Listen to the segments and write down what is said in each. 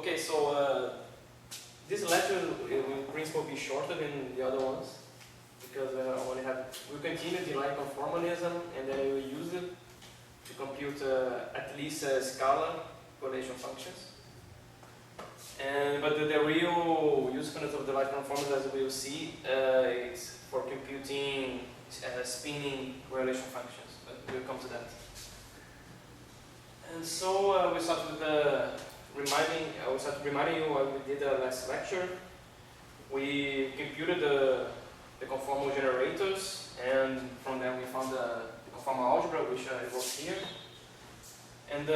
Okay, so this lecture will in principle be shorter than the other ones because we continue the line of formalism and then we will use it to compute at least scalar correlation functions. But the real usefulness of the light formalism, as we will see, is for computing spinning correlation functions. But we'll come to that. And so we start with reminding you what we did last lecture. We computed the conformal generators, and from them we found the conformal algebra, which I wrote here. And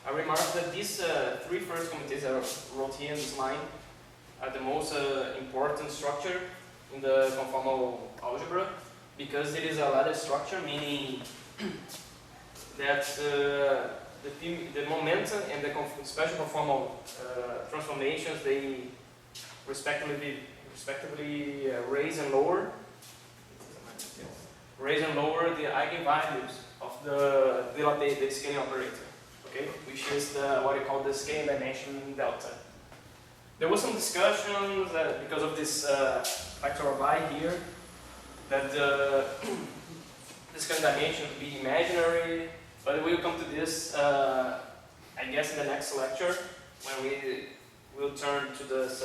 I remarked that these three first commutates I wrote here in this line are the most important structure in the conformal algebra because it is a ladder structure, meaning that the momentum and the special conformal transformations, they respectively raise and lower the eigenvalues of the scaling operator, okay, which is what we call the scaling dimension delta. There was some discussions because of this factor of I here that the scaling dimension could be imaginary. But we'll come to this, I guess, in the next lecture, when we will turn to this,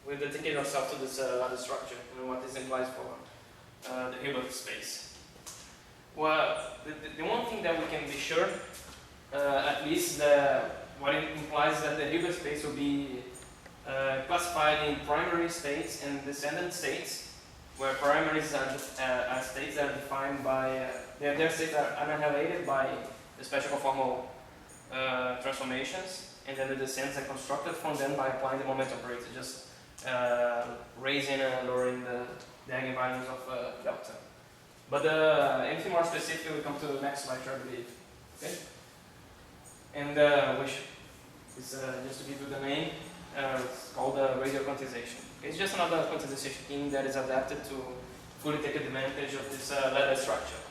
we'll dedicate ourselves to this ladder structure and what this implies for the Hilbert space. Well, the one thing that we can be sure, at least what it implies that the Hilbert space will be classified in primary states and descendant states, where primaries are states that are defined by, their states are annihilated by the special conformal transformations, and then the descendants are constructed from them by applying the moment operator, just raising and lowering the eigenvalues of delta. But anything more specific will come to the next lecture, I believe. Okay? And which is, just to give you the name, it's called radial quantization. It's just another quantization scheme that is adapted to fully take advantage of this ladder structure.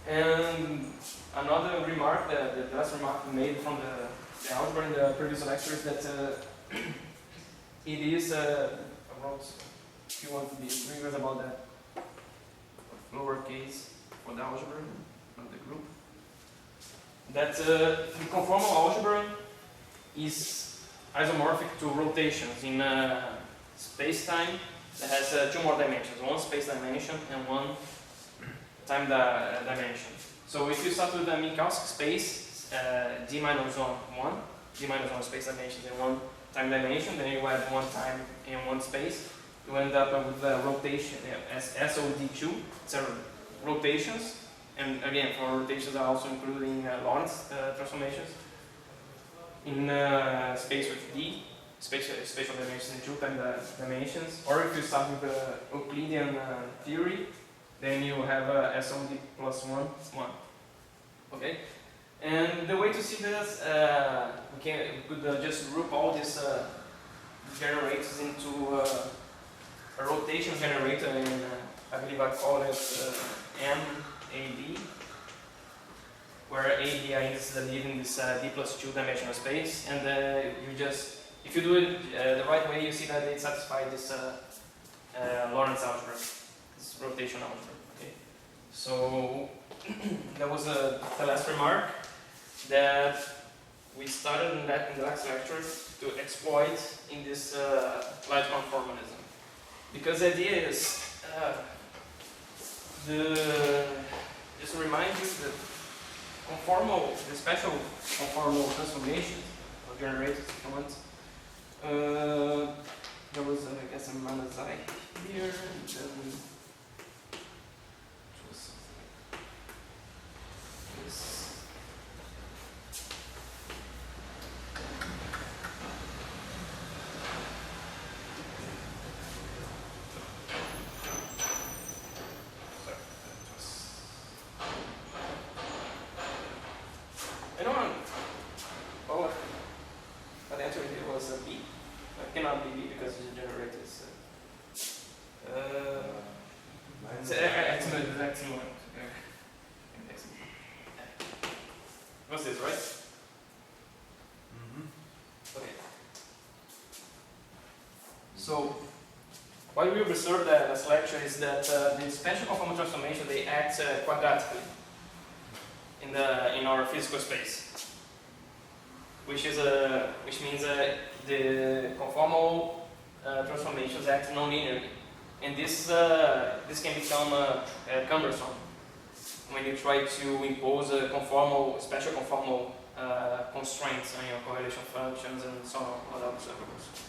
And another remark, the last remark made from the algebra in the previous lecture is that it is, I wrote, if you want to be rigorous about that, lowercase for the algebra of the group, that the conformal algebra is isomorphic to rotations in space-time that has two more dimensions, one space dimension and one time dimension. So if you start with the Minkowski space, d minus 1 space dimensions and one time dimension, then you add one time and one space, you end up with a rotation as SOD2, it's rotations, and again for rotations are also including Lorentz transformations. In space with D, spatial dimensions and two time dimensions, or if you start with the Euclidean theory, then you have SOD plus 1. Okay? And the way to see this, we could just group all these generators into a rotation generator, and I believe I call it MAD. Where A, B are indices that live in this D plus 2 dimensional space, and if you do it the right way, you see that it satisfies this Lorentz algebra, this rotation algebra. Okay, so that was the last remark that we started in the last lecture to exploit in this light conformalism, because the idea is just to remind you that the special conformal transformations or generators, if you want. There was, I guess, a Manazai here, and then it was this. What's this, right? So what we observed at this lecture is that the special conformal transformation, they act quadratically in our physical space, which means the conformal transformations act non-linearly, and this can become cumbersome when you try to impose a special conformal constraints on your correlation functions and so on, other observables.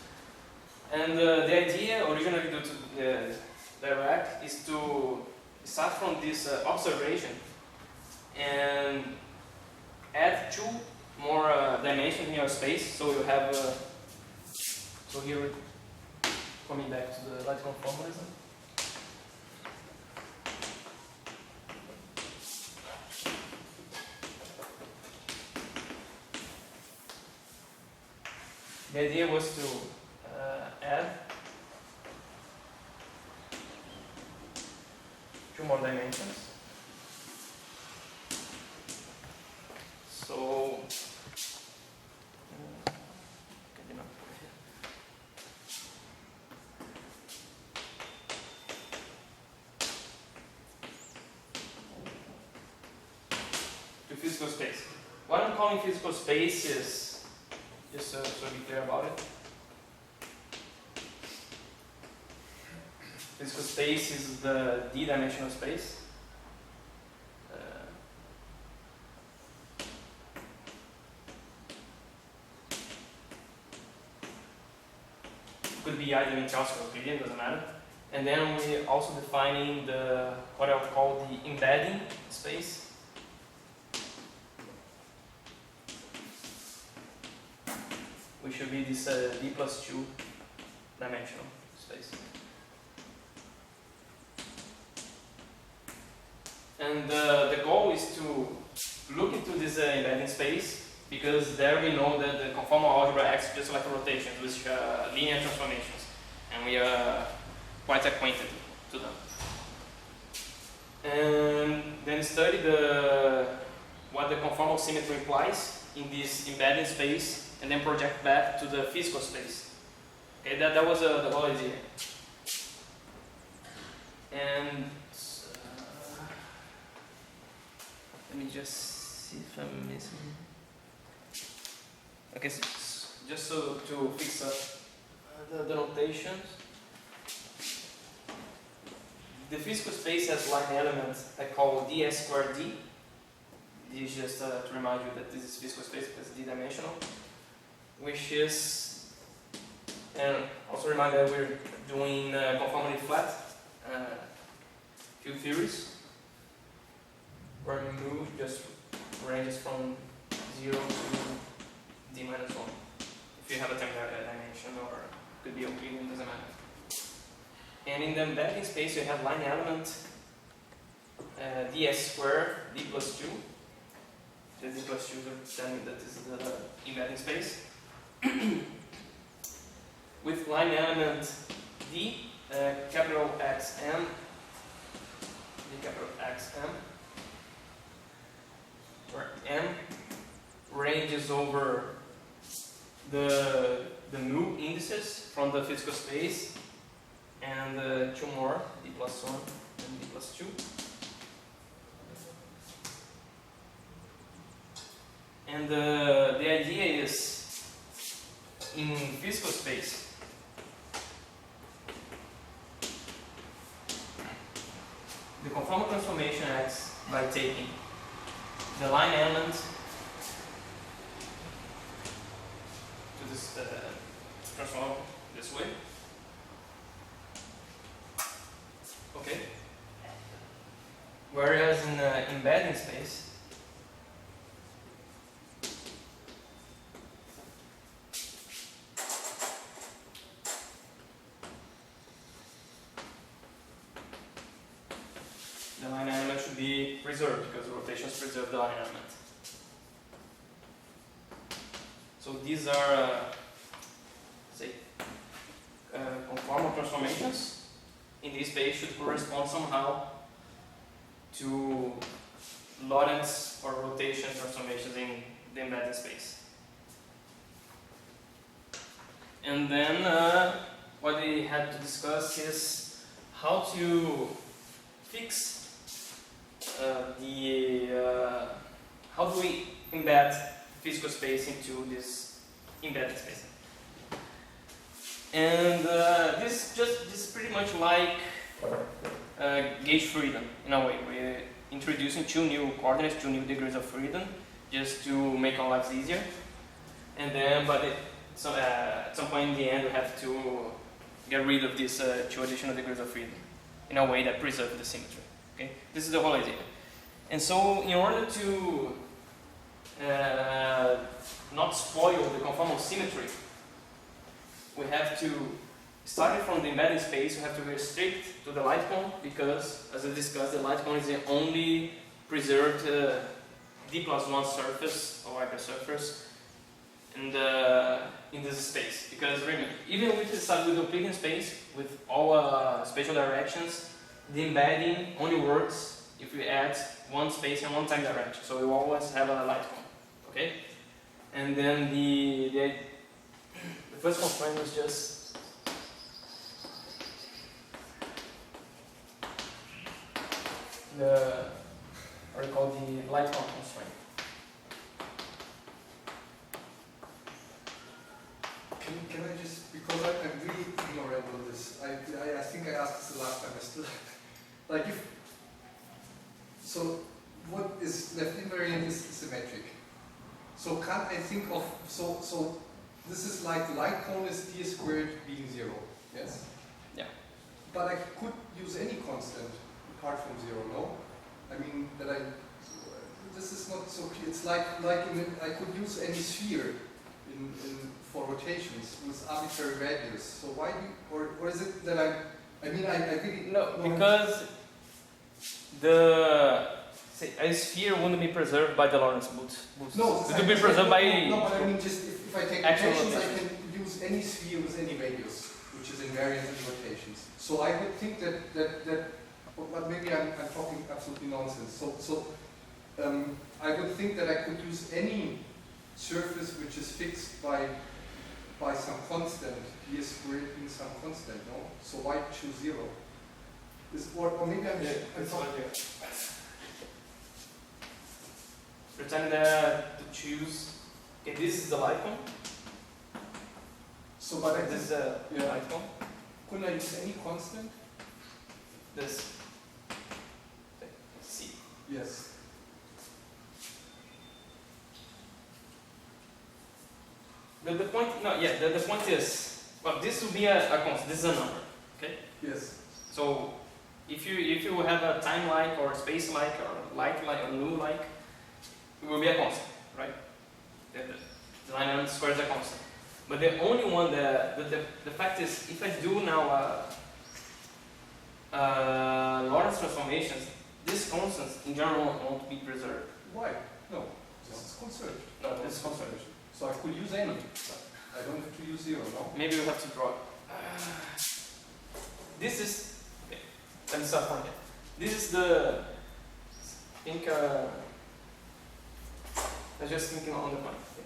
And the idea originally due to Dirac is to start from this observation and add two more dimensions in your space. So you have, so here, coming back to the Rychkov formalism. The idea was to add two more dimensions. So, to physical space. What I'm calling physical space is, just so be clear about it, physical space is the d-dimensional space. Could be either in Chelsea or Euclidean, doesn't matter. And then we're also defining what I would call the embedding space. Which should be this d plus 2 dimensional space. And the goal is to look into this embedding space, because there we know that the conformal algebra acts just like rotations, which are linear transformations, and we are quite acquainted to them. And then study what the conformal symmetry implies in this embedding space, and then project back to the physical space. Okay, that was the whole idea. And let me just see if I'm missing. Okay, so just to fix up the notations. The physical space has line elements I call ds squared d. This is just to remind you that this is physical space because it's d-dimensional. Which is, and also remind that we're doing conformally flat field theories, where mu just ranges from 0 to d minus 1. If you have a temporary dimension, or it could be Euclidean, doesn't matter. And in the embedding space, you have line element ds squared d plus 2. The d plus 2 is telling that this is the embedding space. With line element d, capital Xm, d capital Xm, where m ranges over the mu indices from the physical space, and two more, d plus 1 and d plus 2. And the idea is, in physical space, the conformal transformation acts by taking the line element to this transform this way. Okay. Whereas in embedding space, the line element should be preserved, because rotations preserve the line element. So these are, say, conformal transformations in this space should correspond somehow to Lorentz or rotation transformations in the embedding space. And then what we had to discuss is how to fix how do we embed physical space into this embedded space. And this is pretty much like gauge freedom in a way. We're introducing two new coordinates, two new degrees of freedom, just to make our lives easier. And then, so at some point in the end, we have to get rid of these two additional degrees of freedom in a way that preserves the symmetry. Okay, this is the whole idea. And so, in order to not spoil the conformal symmetry, we have to start from the embedding space. We have to restrict to the light cone because, as I discussed, the light cone is the only preserved D+1 surface or hypersurface in this space. Because remember, even with the Euclidean space with all spatial directions, the embedding only works if we add one space and one time direction. So we always have a light cone. Okay? And then the first constraint was just what we call the light cone constraint. Can I just, because I'm really ignorant on this, I think I asked this the last time, I still, like if, so what is left invariant is symmetric. So can't I think of, so this is like the light cone is d squared being 0, yes? Yeah. But I could use any constant apart from 0, no? I mean, this is not so clear. It's like I could use any sphere for rotations with arbitrary radius. So why do you, or is it that I mean, I really... No, because a sphere wouldn't be preserved by the Lorentz boost. No, it would be preserved by... No, but I mean, just if I take rotations, I can use any sphere with any radius, which is invariant in rotations. So I would think that but maybe I'm talking absolutely nonsense. So I would think that I could use any surface which is fixed by some constant, d squared being some constant, no? So why choose 0? Or maybe I'm talking... Pretend to choose. Okay, this is the light cone. So, but this is the light cone. Couldn't I use any constant? This. C. Yes. The point. No, yeah. The point is, well, this will be a constant. This is a number. Okay. Yes. So, if you have a time like or space like or light like or nu like, it will be a constant, right? The line element square is a constant. But the only one the fact is, if I do now Lorentz transformations, these constants in general won't be preserved. Why? No, this is conserved. No, this is conserved. So I could use any. I don't have to use 0, no? Maybe we have to draw. This is. Okay, let me start from here. This is the. I think. I'm just thinking on the point. Okay.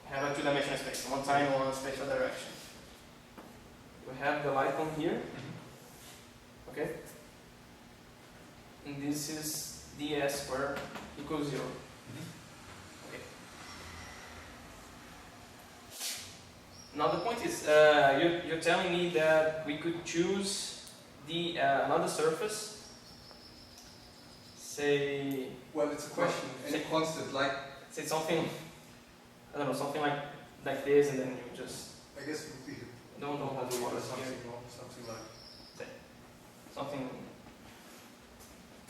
We have a two-dimensional space, one time, one spatial direction. We have the light cone here. Okay. And this is ds squared equals 0. Okay. Now the point is, you're telling me that we could choose the another surface. Say. Well, it's a question. Any constant, like. Say something. I don't know, something like this, and then you just. I guess it would be. Don't have to something, here. something like. Something.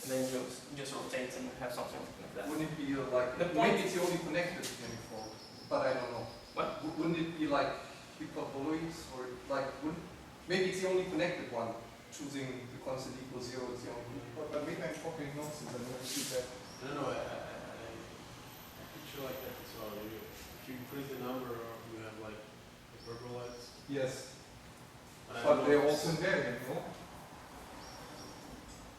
And then you just rotate and have something like that. Wouldn't it be like, the point maybe it's the only connected uniform, but I don't know. What? Wouldn't it be like hyperboloids or like, maybe it's the only connected one, choosing the constant equals 0 is the only, but maybe I'm talking nonsense, I don't see that. No, I picture like that as well. If you increase the number, you have like hyperboloids. Yes. But They're also invariant, no?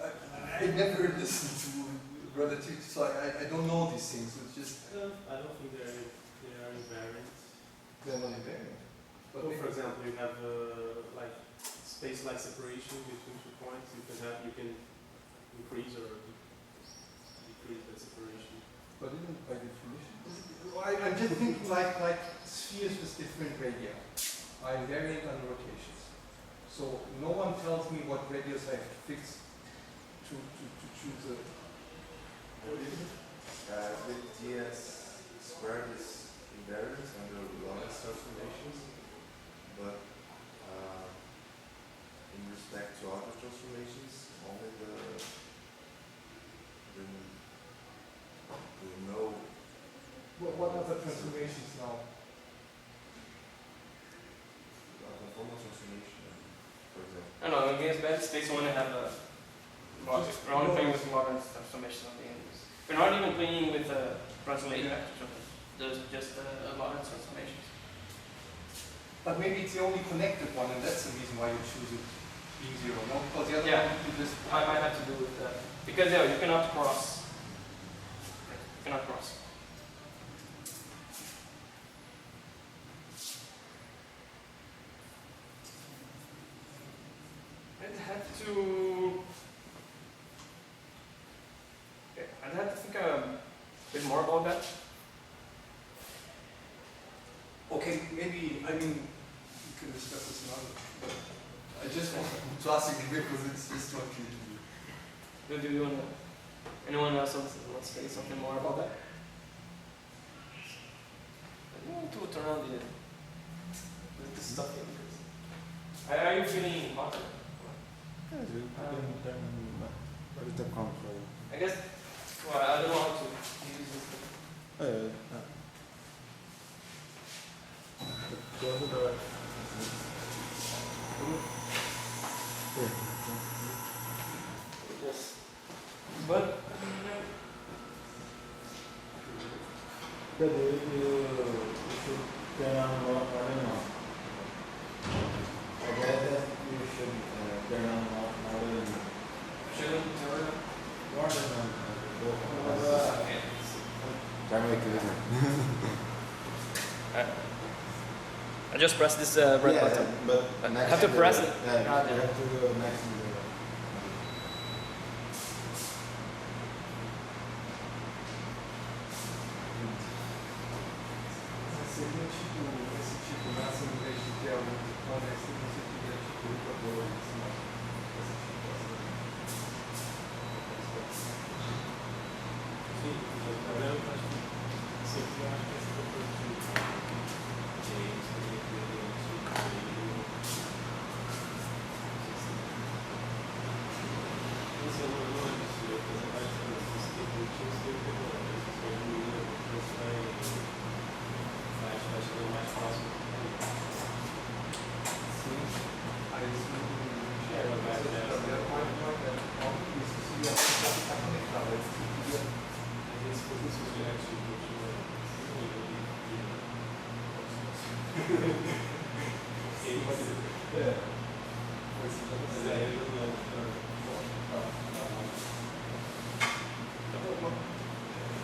I never listened to relativity, so I don't know these things. It's just I don't think they are invariant. they're not invariant. But So maybe- for example, you have like space-like separation between 2 points. You can increase or decrease that separation. But isn't by definition? I'm just thinking like spheres with different radii are invariant on rotations. So no one tells me what radius I have to fix to choose a. What is it? With ds squared is invariant under Lorentz transformations, but in respect to other transformations, only the no. What other transformations now? The formal transformation, for example. I don't know, against bad space we only have a logic. We're only playing with Lorentz transformation at the end. We're not even playing with a translate vector. There's just a Lorentz transformations. But maybe it's the only connected one, and that's the reason why you choose it being 0, no? Because the other Yeah. one you just Might have to do with that. Because yeah, you cannot cross. You cannot cross. I'd have to think a bit more about that. Okay, maybe, I mean, we can discuss this now, but I just want to ask you because it's just not clear to me. Do you want to, anyone else wants to say something more about that? I want to turn on the stuff here. Are you feeling hotter? Where did that come from? I guess, well, I don't know how to use this. Close the door. Yes. But, You should turn on more than one. I guess that you should turn on more than shouldn't turn on. more than one. Okay. Try to make it easier. I just press this red button. But I next have to the- press it. Yeah, you God damn. have to go next to the Esse tipo, nasce em vez de ter algo que fornece, você queria tipo indicador, esse tipo Sim, mas o problema é que sempre acho que essa proporção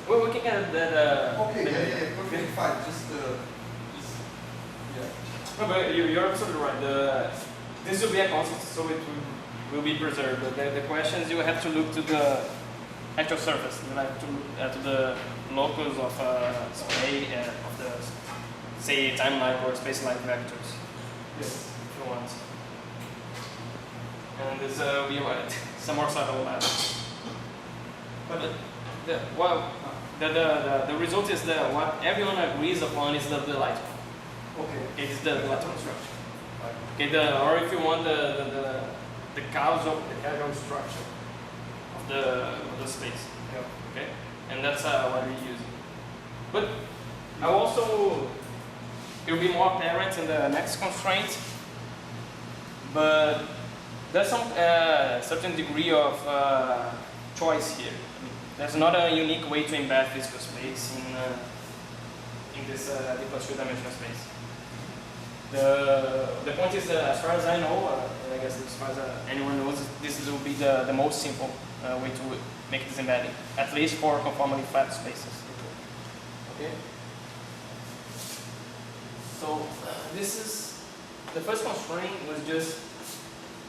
We're looking at that. Okay, yeah, perfectly fine. Just yeah. No, but you're absolutely right. This will be a constant, so it will be preserved. But the questions you have to look to the actual surface. You have to look to the locus of space of the say timeline or space-like vectors. Yes. If you want. And this will be some more subtle lab. But the result is that what everyone agrees upon is the light. Okay. It is the lateral structure. Okay, or if you want the causal structure of the space. Yeah. Okay, and that's what we're using. But I also it will be more apparent in the next constraint. But there's some certain degree of choice here. There's not a unique way to embed physical space in this D+2 dimensional space. The point is that as far as I know, and I guess as far as anyone knows, this will be the most simple way to make this embedding, at least for conformally flat spaces. Okay. So this is the first constraint was just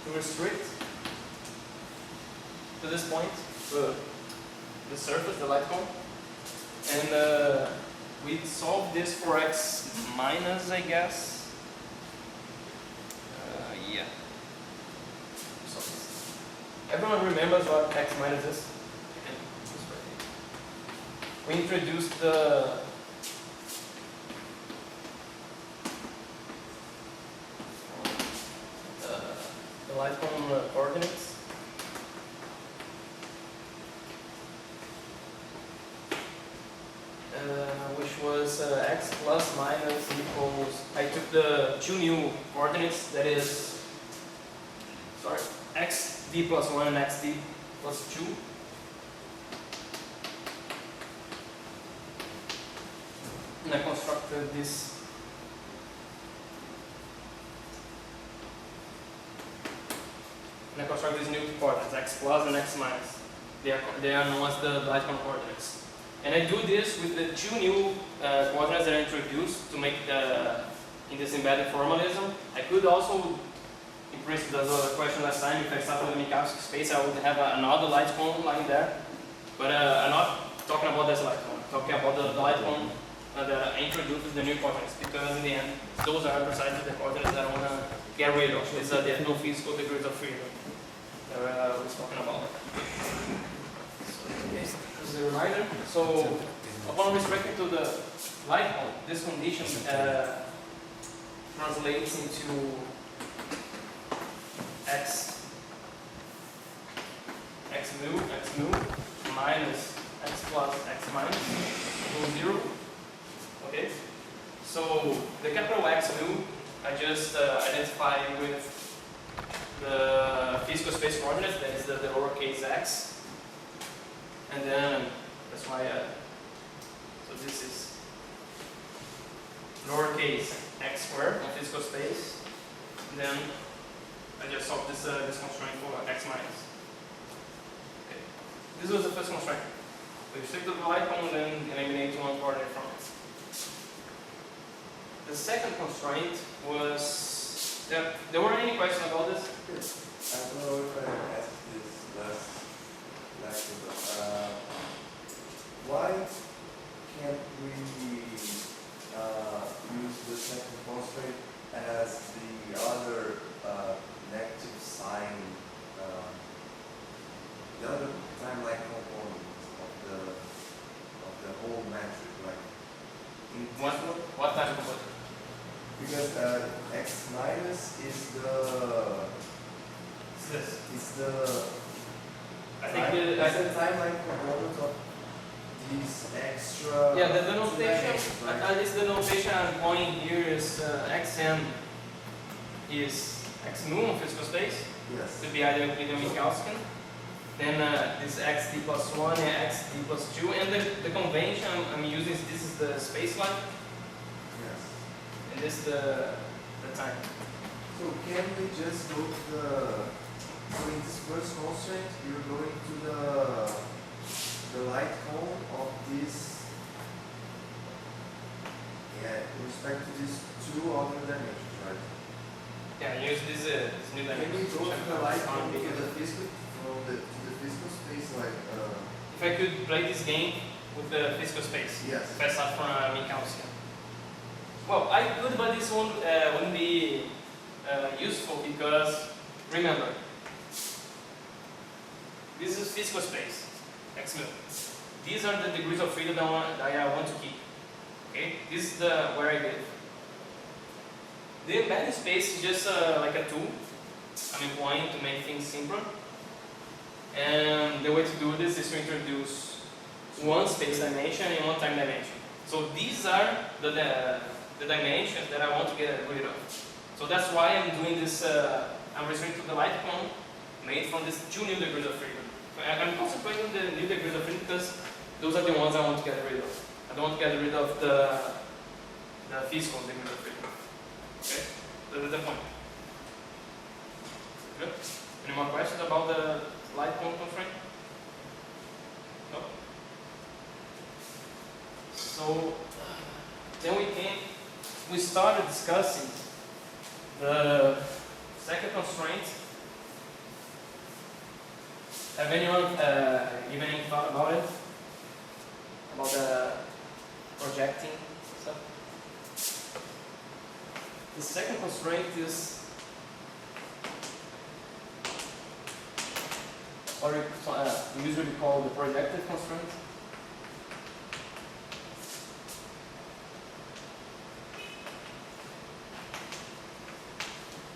to restrict to this point the surface, the light cone, and we solved this for x minus, I guess. Yeah. So, everyone remembers what x minus is? We introduced the light cone coordinates. Which was x plus minus equals, I took the two new coordinates, that is, sorry, xd plus 1 and xd plus 2. And I constructed this new coordinates, x plus and x minus. They are known as the light cone coordinates. And I do this with the two new coordinates that I introduced to make in this embedded formalism. I could also, in principle, there was a question last time, if I started with the Minkowski space, I would have another light cone lying there. But I'm not talking about this light cone, I'm talking about the light cone that I introduced with the new coordinates, because in the end, those are precisely the coordinates that I want to get rid of. These are the no physical degrees of freedom that I was talking about. Okay, this is a reminder. So, upon restricting to the light cone, this condition translates into x mu minus x plus x minus equals 0. Okay, so the capital X mu I just identify with the physical space coordinates, that is the lowercase x, and then that's why so this is lowercase x squared on physical space, and then I just solve this constraint for x minus. Okay, this was the first constraint. We restrict the light cone, then eliminate one coordinate from it. The second constraint was, there weren't any questions about this? I don't know if I asked this last lecture, but why can't we use the second constraint as the other negative sign, the other time-like component of the whole metric, like in What type of component? because x minus is the I think the timeline component of these extra. yeah, the notation, dimensions, right? at least the notation I'm going here is xm is x mu on physical space, Yes. could be either Euclidean or Minkowski. Then this xd plus 1 and xd plus 2, and the convention I'm using is this is the space line, Yes. and this is the time. So can we just go to so in this first constraint, you're going to the light cone of this, in respect to these two other dimensions, right? Yeah, use this new Can dimension. we go to the light cone to the physical, to the physical space, like, If I could play this game with the physical space, yes. if I start from Minkowski. Well, I could, but this one wouldn't be useful because, remember, this is physical space, x mu. These are the degrees of freedom that I want to keep. Okay, this is where I live. The embedded space is just like a tool I'm employing to make things simpler. And the way to do this is to introduce one space dimension and one time dimension. So these are the dimensions that I want to get rid of. So that's why I'm doing this, I'm restricting to the light cone made from these two new degrees of freedom. I'm concentrating on the new degrees of freedom because those are the ones I want to get rid of. I don't want to get rid of the physical degrees of freedom. Okay? That's the point. Good? Any more questions about the light cone constraint? No? So, then we started discussing The second constraint. Have anyone given any thought about it? About the projecting stuff? The second constraint is what we usually call the projective constraint.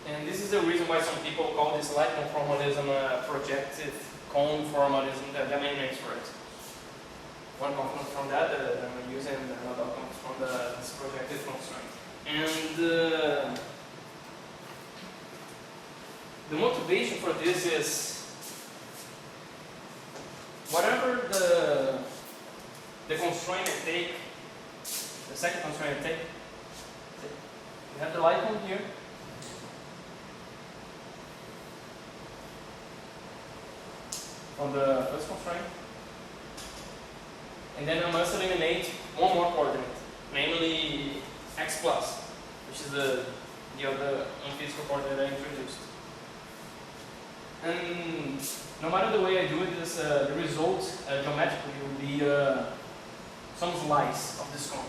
And this is the reason why some people call this Rychkov formalism projective cone formalism. There are many names for it. One comes from that I'm using, and another comes from this projective constraint. And the motivation for this is whatever the constraint I take, the second constraint I take, you have the Rychkov here. On the first constraint, and then I must eliminate one more coordinate, namely x plus, which is the other unphysical coordinate I introduced. And no matter the way I do it, the result geometrically will be some slice of this cone.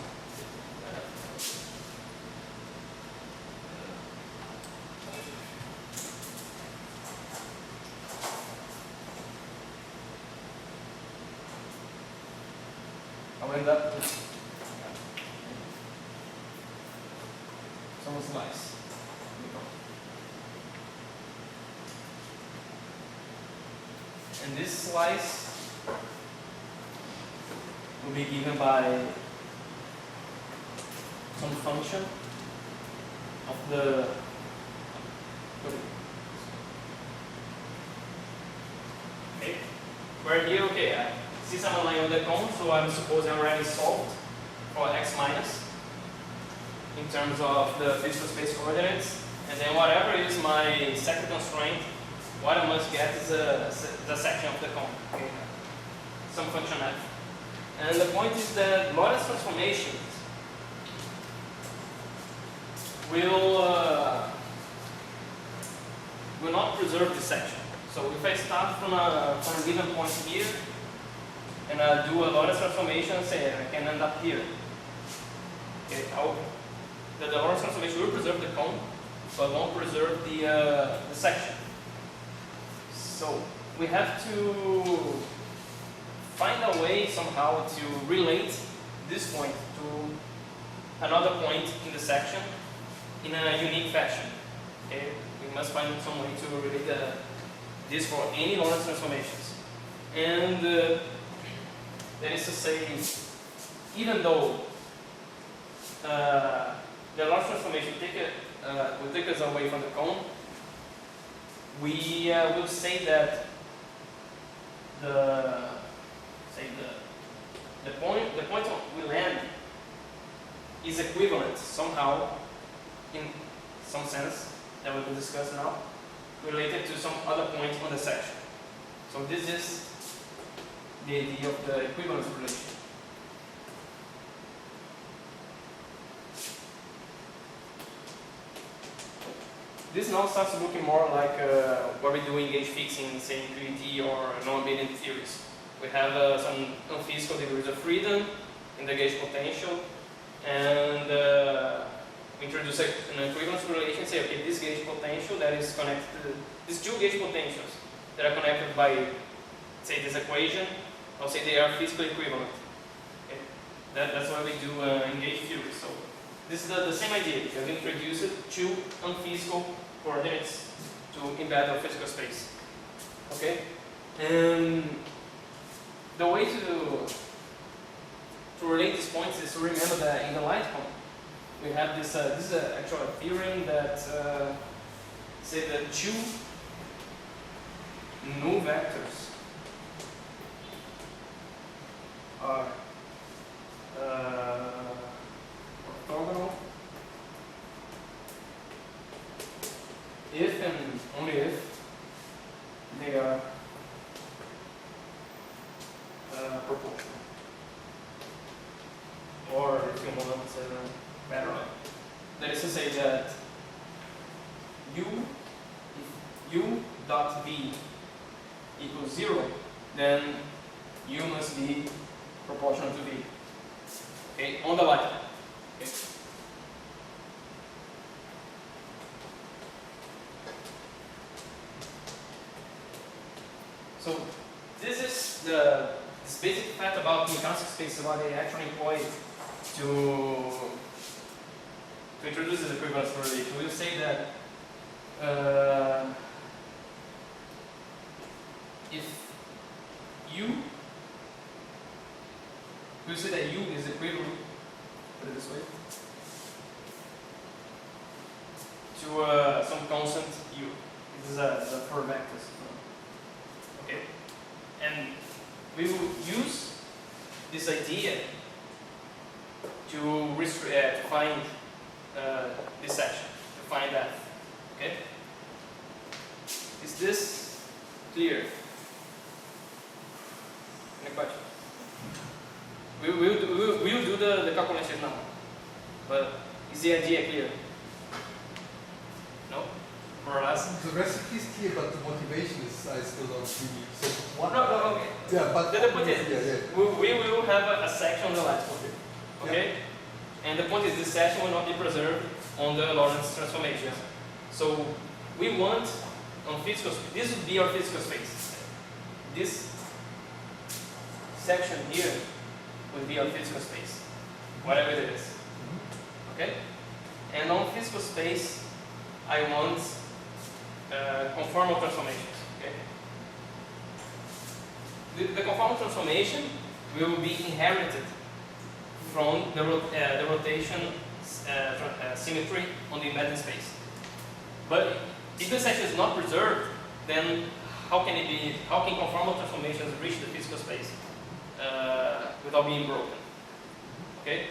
I'll end up with some slice. And this slice will be given by some function of the okay. Where here, okay, since I'm line on the cone, so I'm supposing I already solved for x minus in terms of the physical space coordinates, and then whatever is my second constraint, what I must get is the section of the cone, okay. Some function f. And the point is that Lorentz transformations will not preserve this section. So if I start from a given point here, and I do a Lorentz transformation, say I can end up here. Okay, the Lorentz transformation will preserve the cone, but won't preserve the section. So we have to find a way somehow to relate this point to another point in the section in a unique fashion. Okay, we must find some way to relate this for any Lorentz transformations. And that is to say, even though the Lorentz transformation will take us away from the cone, we will say that the point we land is equivalent somehow, in some sense that we will discuss now, related to some other point on the section. So this is the idea of the equivalence relation. This now starts looking more like what we do in gauge fixing, say in QED or non-abelian theories. We have some non-physical degrees of freedom in the gauge potential, and we introduce an equivalence relation. Say, okay, this gauge potential that is connected to these two gauge potentials that are connected by, say, this equation. I'll say they are physically equivalent. Okay? That's what we do in gauge theory. So this is the same idea. We have introduced two unphysical coordinates to embed our physical space. Okay? And the way to relate these points is to remember that in the light cone, we have this. This is actually a theorem that say that two null vectors are orthogonal if and only if they are proportional. Or if you want better way. That is to say that u dot v equals 0, then u must be proportional to v. Okay, on the light. Okay. So this is this basic fact about Minkowski space, what I actually employed to introduce this equivalence relation. We'll say that if we'll say that u is equivalent, put it this way, to some constant u. This is the four vectors. Okay, and we will use this idea to find this section, to find that. Okay, is this clear? Any question? We'll do the calculation now, but is the idea clear? No? More or less? The recipe is clear, but the motivation is, I still don't really. So what? No, okay. Yeah, but The point is, yeah. we will have a section on the left. Okay? Yeah. And the point is, this section will not be preserved on the Lorentz transformation. So we want on physical space, this would be our physical space. This section here would be our physical space, whatever it is. Okay? And on physical space, I want conformal transformations. Okay? The conformal transformation will be inherited from the rotation symmetry on the embedding space. But if the section is not preserved, then how can conformal transformations reach the physical space without being broken? Okay?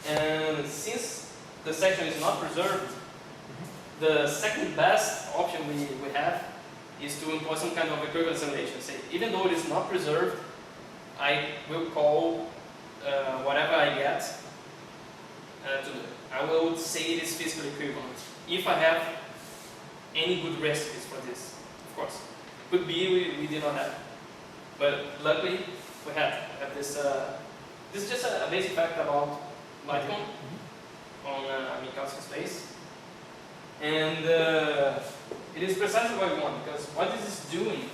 And since the section is not preserved, the second best option we have is to employ some kind of equivalence relation. Say, even though it is not preserved, I will call whatever I get I will say it is physically equivalent. If I have any good recipes for this, of course. Could be we did not have. But luckily, we have this. This is just a basic fact about Rychkov on Minkowski space. And it is precisely what we want, because what this is doing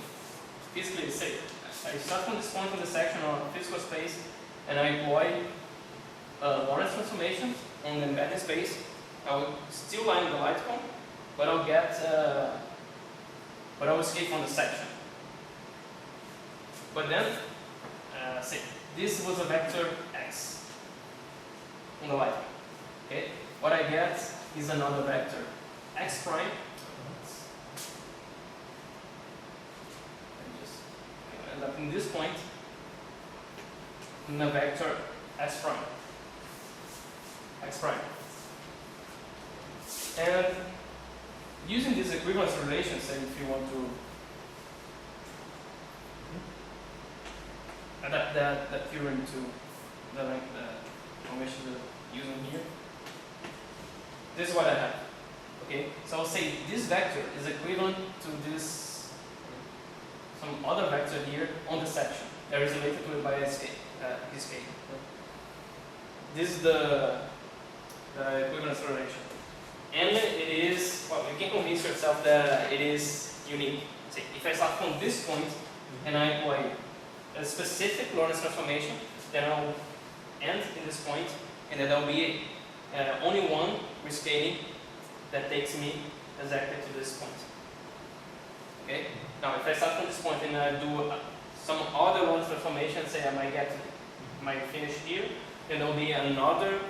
physically is safe. I start from this point in the section on physical space, and I employ Lorentz transformation on the embedding space. I will still line the light cone, but I'll get, but I will escape from the section. But then, say this was a vector x on the light cone. Okay, what I get is another vector x prime. And just end up in this point in the vector s prime. X prime. And using this equivalence relation, say if you want to adapt that theorem to the formation we're using here, this is what I have. Okay, so I'll say this vector is equivalent to this some other vector here on the section that is related to it by his scale. This is the equivalence relation. And it is, well, you can convince yourself that it is unique. See, if I start from this point and I employ a specific Lorentz transformation, then I'll end in this point, and then there will be only one rescaling that takes me exactly to this point. Okay? Now, if I start from this point and I do some other Lorentz transformation, say I might finish here, then there will be another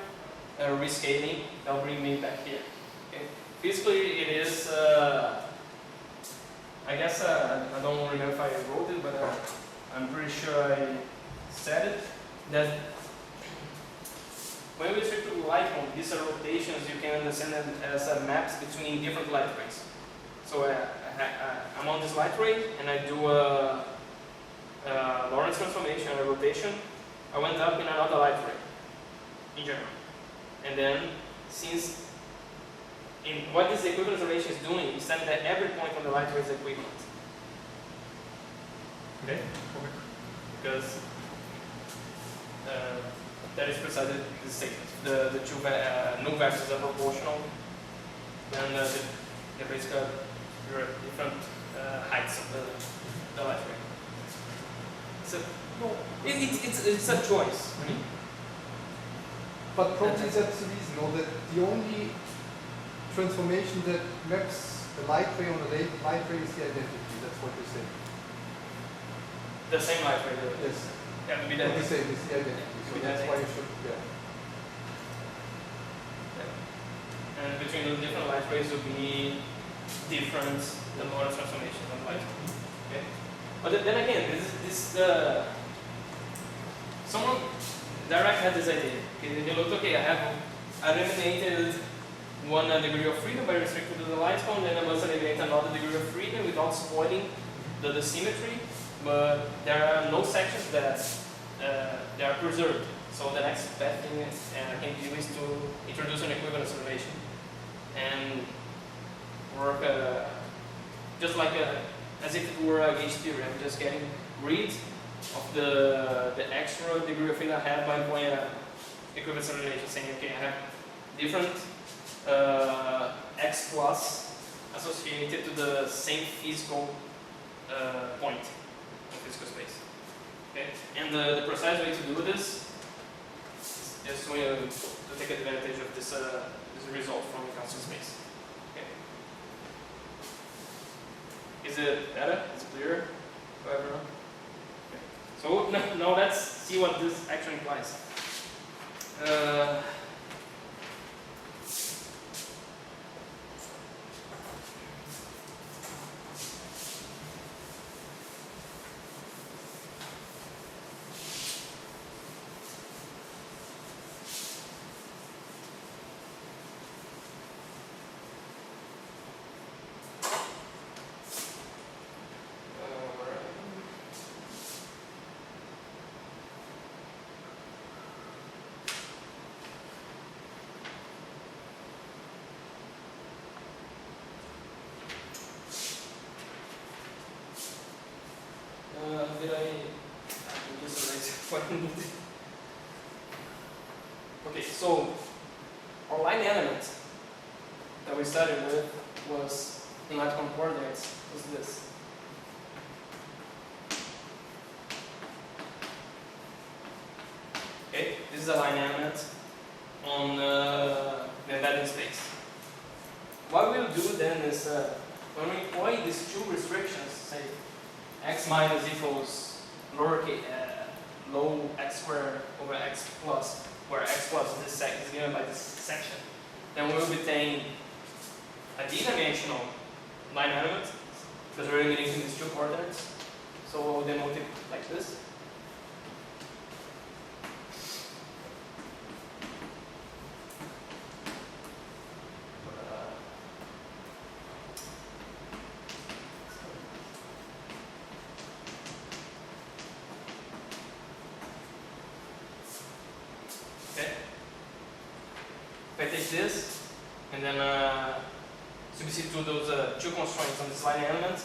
rescaling that will bring me back here. Okay? Physically, it is, I guess, I don't remember if I wrote it, but I'm pretty sure I said it, that when we restrict to light cone, these are rotations, you can understand them as maps between different light rays. So I'm on this light ray, and I do a Lorentz transformation, a rotation. I went up in another light ray, in general. And then, since And what this equivalence relation is doing is saying that every point on the light ray is equivalent. Okay? Because that is precisely the statement. The two null vectors are proportional, and they basically are at different heights of the light ray. So, it's a choice. But probably that's the reason, or that the only transformation that maps the light ray on the light ray is the identity. That's what you say. The same light ray. Yes. Yeah, maybe What that you is. say is the identity. So that's why you should. Yeah. And between the different light rays will be different the Lorentz transformations of light. Okay. But then again, this someone direct had this idea. Okay, they looked, okay, I eliminated one degree of freedom by restricting to the light cone, then I must eliminate another degree of freedom without spoiling the symmetry. But there are no sections that they are preserved. So the next best thing I can do is to introduce an equivalence relation and work just like as if it were a gauge theory. I'm just getting rid of the extra degree of freedom I have by employing an equivalence relation, saying, okay, I have different x plus associated to the same physical point in physical space. Okay, and the precise way to do this is to take advantage of this result from the constant space. Okay. Is it better? Is it clearer for everyone? Okay. So now let's see what this actually implies. Did I just erase what I needed? Okay, so our line element that we started with was in light cone coordinates was this. Okay, this is a line element on the embedding space. What we'll do then is when we employ these two restrictions, say x minus equals low x squared over x plus, where x plus is given by this section, then we will obtain a d-dimensional line element because we're eliminating these two coordinates. So we'll denote it like this. If I take this and then substitute those two constraints on this line element,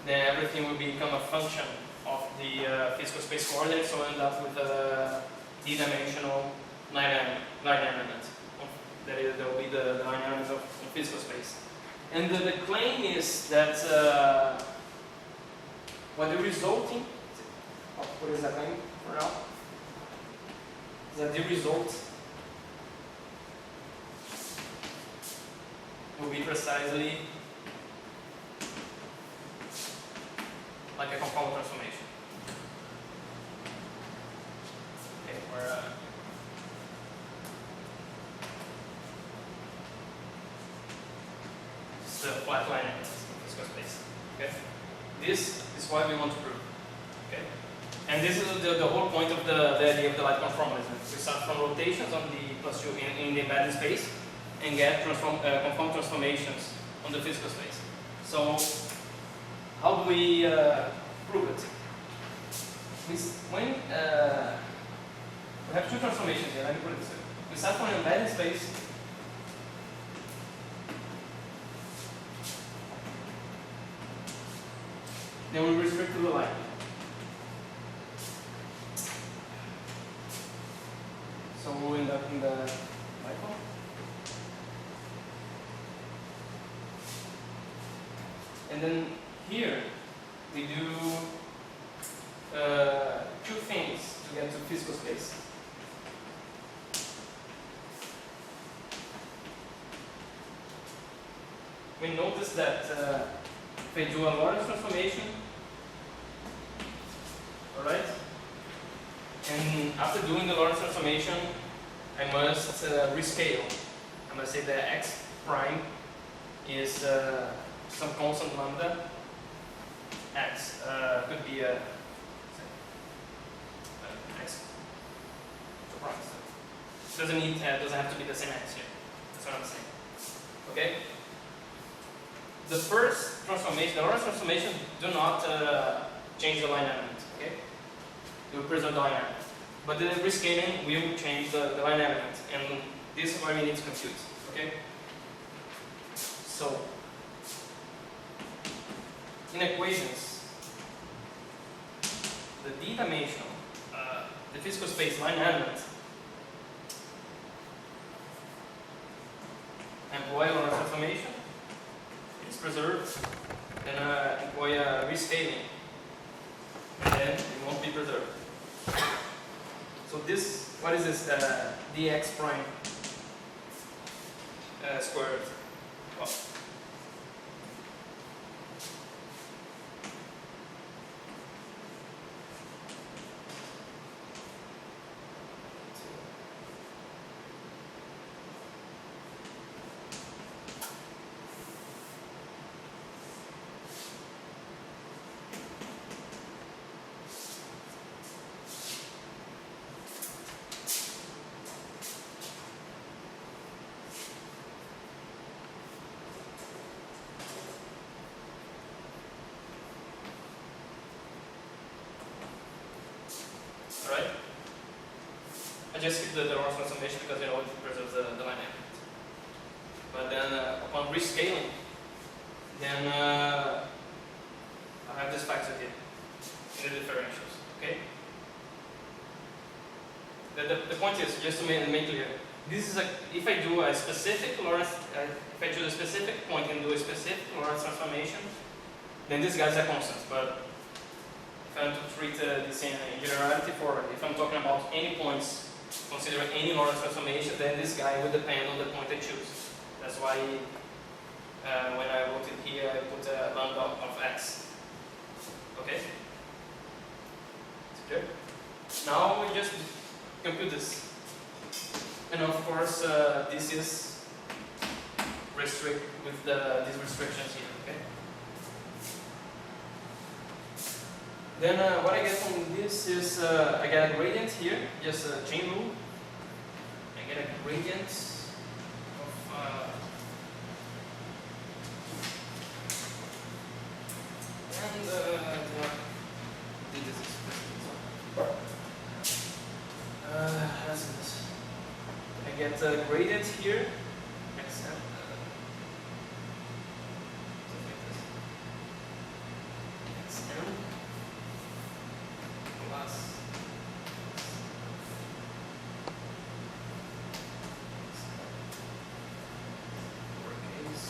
then everything will become a function of the physical space coordinates, so I end up with a d-dimensional line element. That will be the line element of physical space. And the claim is that what the resulting, what is that claim for now? Is that the result will be precisely like a conformal transformation. Okay, where just a flat line in physical space. Okay, this is what we want to prove. Okay, and this is the whole point of the idea of the light conformalism. We start from rotations on the plus 2 in the embedded space and get conform transformations on the physical space. So how do we prove it? When we have two transformations here, let me put it this way. We start from an embedded space then we restrict to the line. So we'll end up in the Rychkov. And then here we do two things to get to physical space. We notice that if I do a Lorentz transformation, alright? And after doing the Lorentz transformation, I must rescale. I must say that x prime is some constant lambda. X could be a x to prime. Doesn't have to be the same x here. That's what I'm saying. Okay. The first transformation, the Lorentz transformation, do not change the line element. Okay. It will preserve the line element. But the rescaling will change the line element, and this is why we need to compute. Okay. So in equations, the d-dimensional, the physical space line element, employ Lorentz transformation, it's preserved, then employ a rescaling, and then it won't be preserved. So this, what is this dx prime squared? Well, alright? I just skip the Lorentz transformation because it preserves the line element. But then upon rescaling, then I have this factor here in the differentials. Okay? The point is, just to make clear, this is if I do a specific Lorentz, if I choose a specific point and do a specific Lorentz transformation, then this guy's a constant. But if I'm to treat this in generality for, if I'm talking about any points, considering any Lorentz transformation, then this guy will depend on the point I choose. That's why when I wrote it here, I put a lambda of x. Okay? It's clear? Now we just compute this. And of course, this is restrict with these restrictions here. Okay? Then what I get from this is I get a gradient here, just a chain rule. I get a gradient of I get a gradient here, xn, xn plus lowercase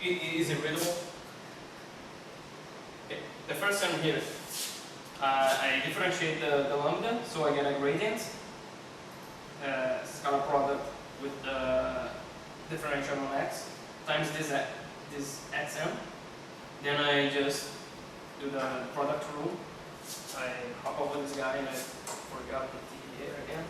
is it readable? Okay. The first term here, I differentiate the lambda, so I get a gradient, scalar product with the differential on x times this xn. Then I just do the product rule. I hop over this guy and I forgot the t here again.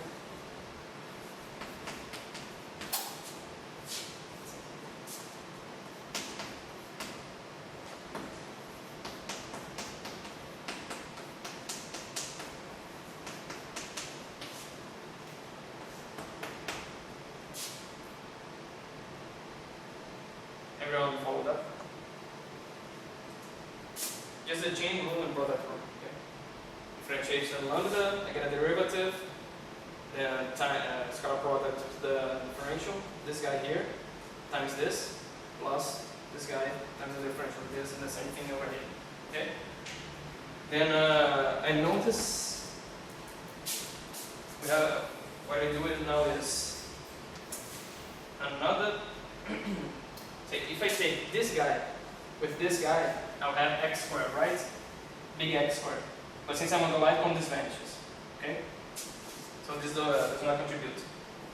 the chain rule and product rule. Okay? Differentiation lambda, I get a derivative, then scalar product of the differential, this guy here, times this, plus this guy times the differential of this, and the same thing over here. Okay? Then I notice what I do it now is another. If I take this guy with this guy, I'll have x squared, right? Big X squared. But since I'm on the light cone, this vanishes. Okay? So this does not contribute.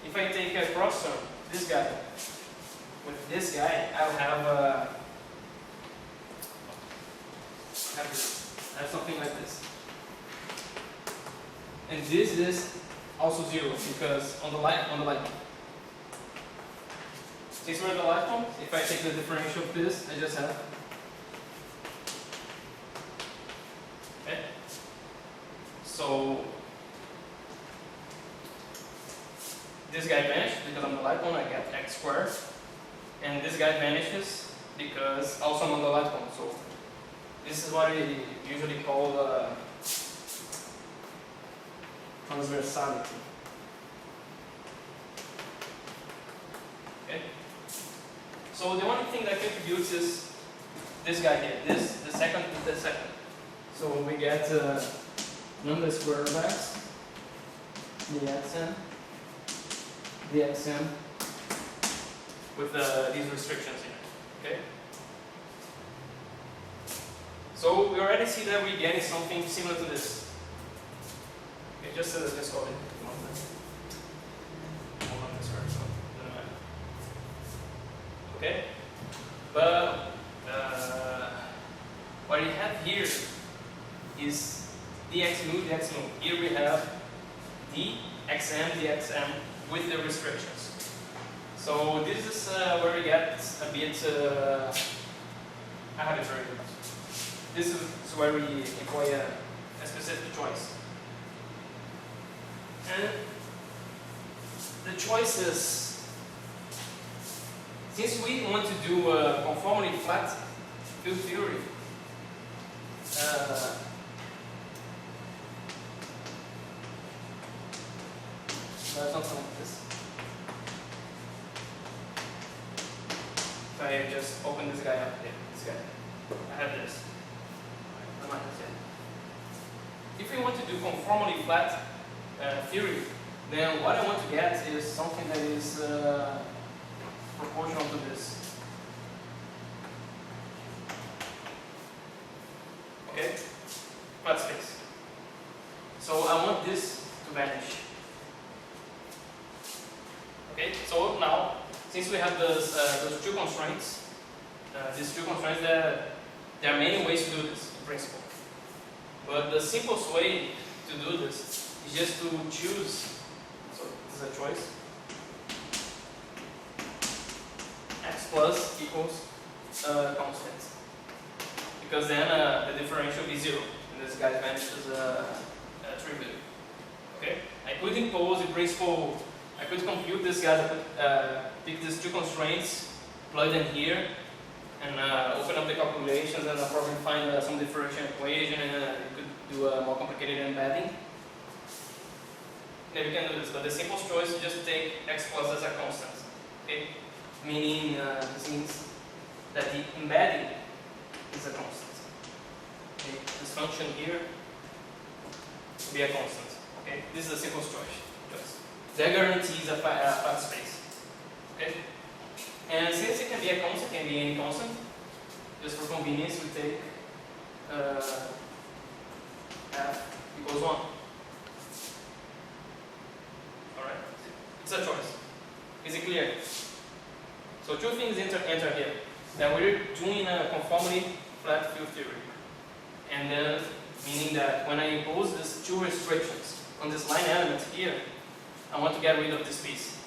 If I take a cross term, this guy with this guy, I'll have something like this. And this is also 0 because on the light cone. Since we're at the light cone, if I take the differential of this, I just have. Okay? So this guy vanishes because I'm on the light cone, I get x squared. And this guy vanishes because also I'm on the light cone. So this is what we usually call transversality. Okay? So the only thing that contributes is this guy here, the second. So we get lambda squared of x, dxn, with these restrictions here. Okay? So we already see that we're getting something similar to this. Okay, just call it. Okay? But what we have here is dx mu. Here we have dxm with the restrictions. So this is where we get a bit. I have it right. This is where we employ a specific choice. And the choices, since we want to do a conformally flat field theory, something like this. If I just open this guy up here, this guy, I have this. If we want to do conformally flat theory, then what I want to get is something that is proportional to this. Okay? Flat space. So I want this to vanish. Okay? So now, since we have those two constraints, there are many ways to do this in principle. But the simplest way to do this is just to choose, so this is a choice, x plus equals constant. Because then the differential will be 0, and this guy vanishes trivially. Okay? I could impose in principle, I could compute this guy, I could pick these two constraints, plug them here, and open up the calculations, and I'll probably find some differential equation, and you could do a more complicated embedding. Then we can do this, but the simplest choice is just take x plus as a constant. Okay? Meaning, this means that the embedding is a constant. Okay? This function here will be a constant. Okay? This is the simplest choice. That guarantees a flat space. Okay? And since it can be a constant, it can be any constant, just for convenience, we take f equals 1. Alright? It's a choice. Is it clear? So two things enter here. That we're doing a conformally flat field theory. And then, meaning that when I impose these two restrictions on this line element here, I want to get rid of this piece.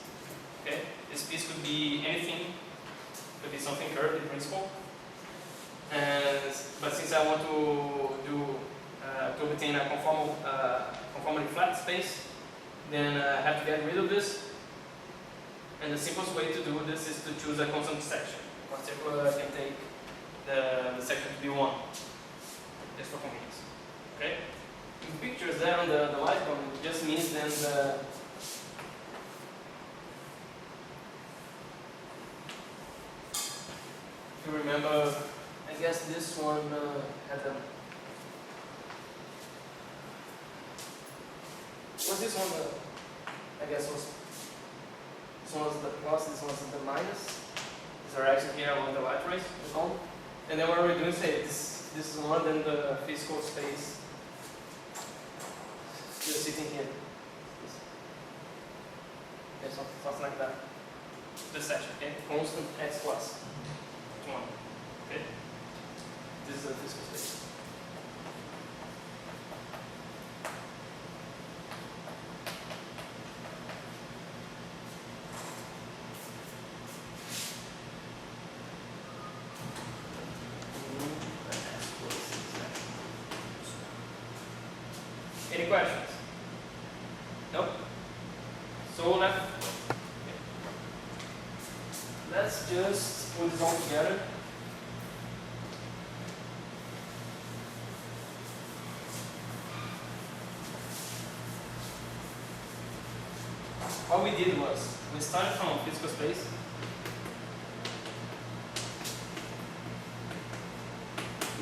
Okay? This piece could be anything, could be something curved in principle. But since I want to obtain a conformally flat space, then I have to get rid of this. And the simplest way to do this is to choose a constant section. In particular, I can take the section to be 1. just for convenience. Okay? In pictures there on the light bulb, it just means then the if you remember, I guess this one had a was this one I guess was this one was the plus, this one was the minus. These are actually here along the light rays, the column. And then what we're doing is say this is one, then the physical space just sitting here. Okay, something like that. This section, okay? Constant x plus 1. Okay? This is the physical space. Any questions? Nope? So let's just put this all together. What we did was, we started from physical space.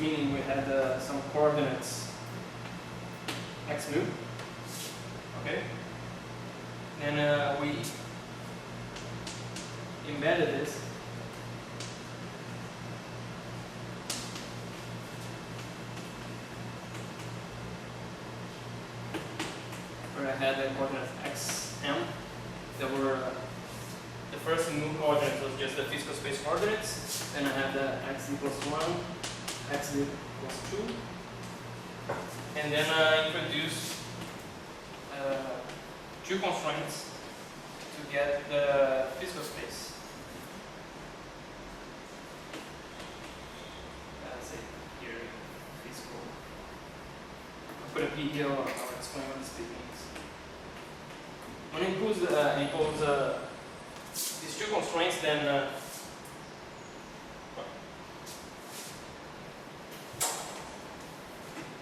Meaning we had some coordinates x mu. Okay? Then we embedded this where I had the coordinate xm. There were the first mu coordinate was just the physical space coordinates. Then I had the x equals 1, x equals 2. And then I introduced two constraints to get the physical space. Let's say here, physical. I'll put a P here, I'll explain what this P means. When it impose these two constraints, then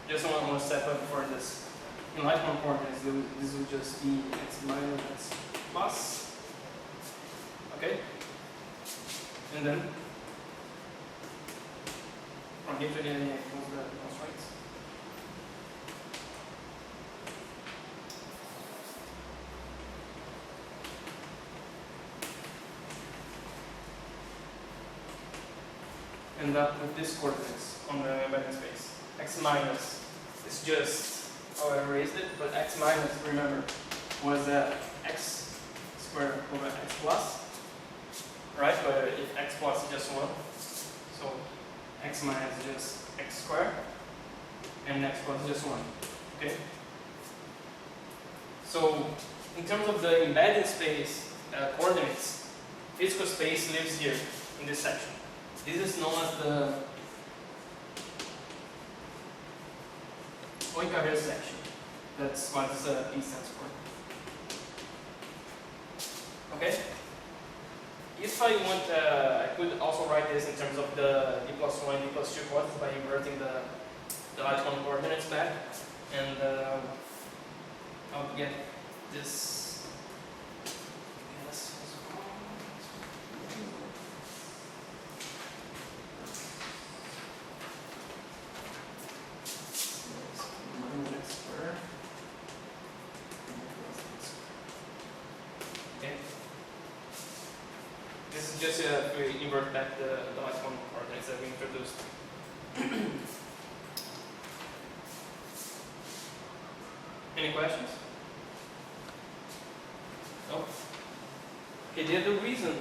just one step up before this. In Rychkov coordinates, this will just be x minus x plus. Okay? And then from here to here comes the constraints. End up with these coordinates on the embedded space. X minus is just how I erased it, but x minus, remember, was x squared over x plus, right? But if x plus is just 1, so x minus is just x squared, and x plus is just 1. Okay? So, in terms of the embedded space coordinates, physical space lives here in this section. This is known as the Poincaré section. That's what P stands for. Okay? If I want, I could also write this in terms of the d plus 1, d plus 2 coordinates by inverting the Rychkov coordinates back. And I'll get this. This is just to invert back the Rychkov coordinates that we introduced. Any questions? No? Okay, the other reason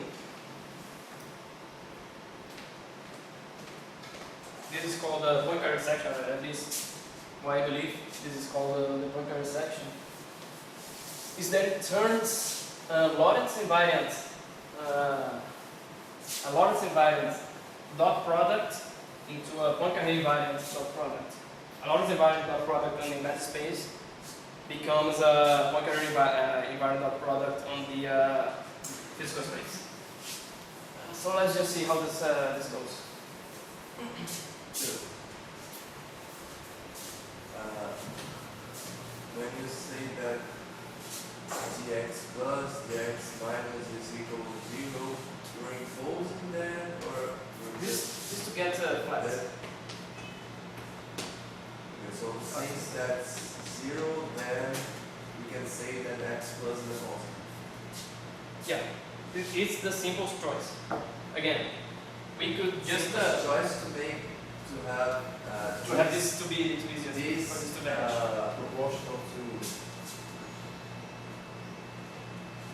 this is called the Poincaré section, at least why I believe this is called the Poincaré section, is that it turns Lorentz invariant a Lorentz invariant dot product into a Poincaré invariant dot product. A Lorentz invariant dot product on the embedded space becomes a Poincaré invariant dot product on the physical space. So let's just see how this goes. since that's 0, then we can say that x plus the constant. Yeah, it's the simplest choice. Again, we could just Simplest choice to have this to be easier this for this to vanish. proportional to.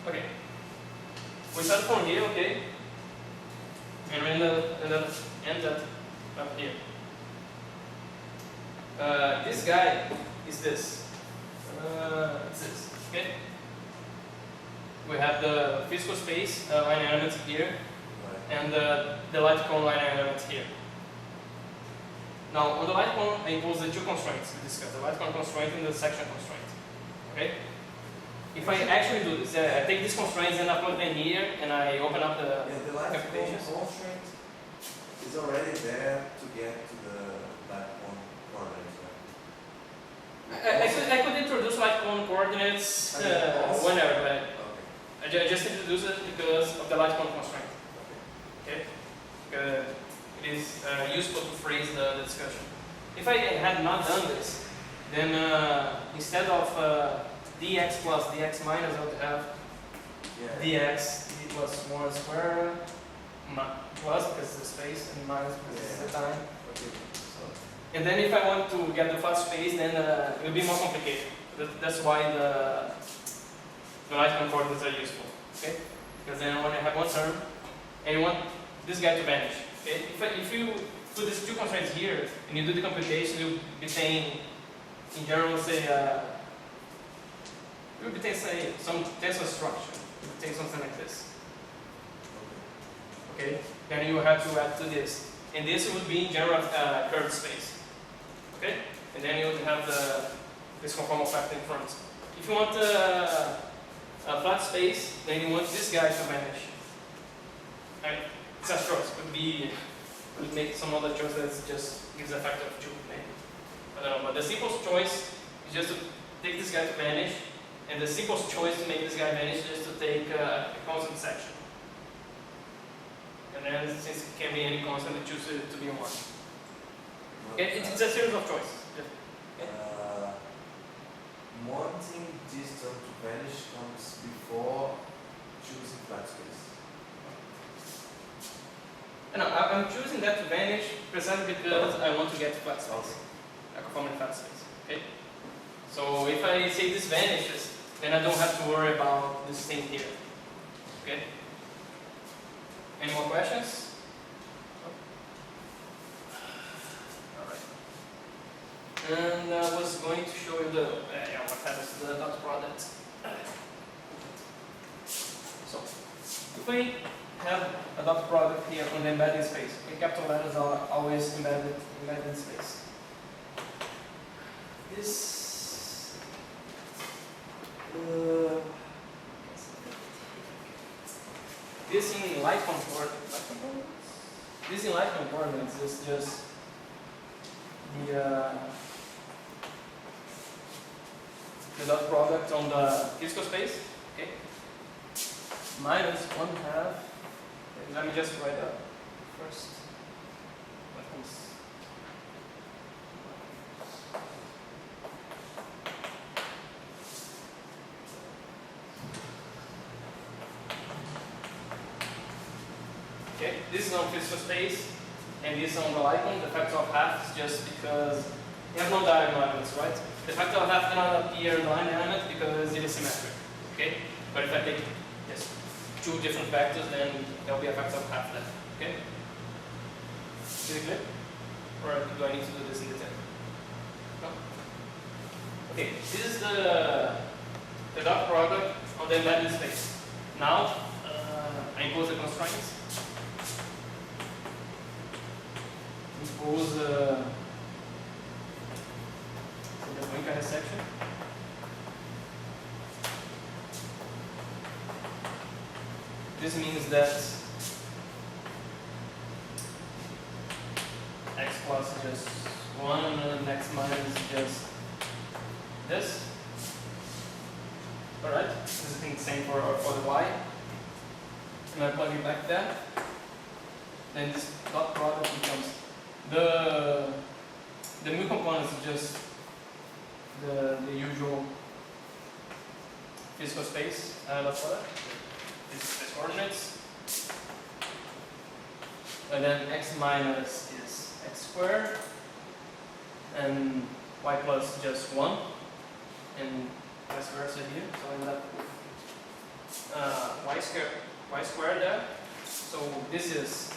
Okay. We start from here, okay? And we end up here. This guy is this. It's this, okay? We have the physical space line element here, and the light cone line element here. Now, on the light cone, I impose the two constraints we discussed, the light cone constraint and the section constraint. Okay? If I actually do this, I take these constraints and I plug them here, and I open up the light cone computations. constraint is already there to get to the light cone coordinates, right? I could introduce light cone coordinates whenever, but I just introduce it because of the light cone constraint. Okay? It is useful to phrase the discussion. If I had not done this, then instead of dx plus dx minus, I would have dx d plus 1 square plus because it's the space and minus because it's the time. Okay. So, and then if I want to get the flat space, then it will be more complicated. That's why the light cone coordinates are useful. Okay? Because then when I have one term and you want this guy to vanish. Okay? If you put these two constraints here and you do the computation, you'll obtain, in general, say some tensor structure. You obtain something like this. Okay? Then you have to add to this. And this would be in general curved space. Okay? And then you would have this conformal factor in front. If you want a flat space, then you want this guy to vanish. Right? It's a choice. Could make some other choice that just gives a factor of 2, maybe. I don't know. But the simplest choice is just to take this guy to vanish, and the simplest choice to make this guy vanish is just to take a constant section. And then, since it can be any constant, we choose it to be 1. Okay? It's a series of choices. Wanting this term to vanish comes before choosing flat space. No, I'm choosing that to vanish precisely because I want to get to flat space. A conformally flat space. Okay? So if I say this vanishes, then I don't have to worry about this thing here. Okay? Any more questions? Alright. And I was going to show you what happens to the dot product. So, if we have a dot product here on the embedding space, okay, capital letters are always embedded in space. This in light coordinates is just the dot product on the physical space, okay? Minus 1/2. Let me just write that first. Okay, this is on physical space, and this is on the icon. The factor of half is just because we have no diagonal elements, right? The factor of half cannot appear in the line element because it is symmetric. Okay? But if I take just 2 different factors, then there will be a factor of half left. Okay? Is it clear? Or do I need to do this in detail? No? Okay, this is the dot product on the embedded space. Now, I impose the constraints. Impose the Rychkov section. This means that x plus is just 1 and x minus is just this. Alright, this is the same for the y. And I plug it back there. Then this dot product becomes the mu component is just the usual physical space of this coordinates. And then x minus is x squared, and y plus just 1, and vice versa here. So I end up with y squared there. So this is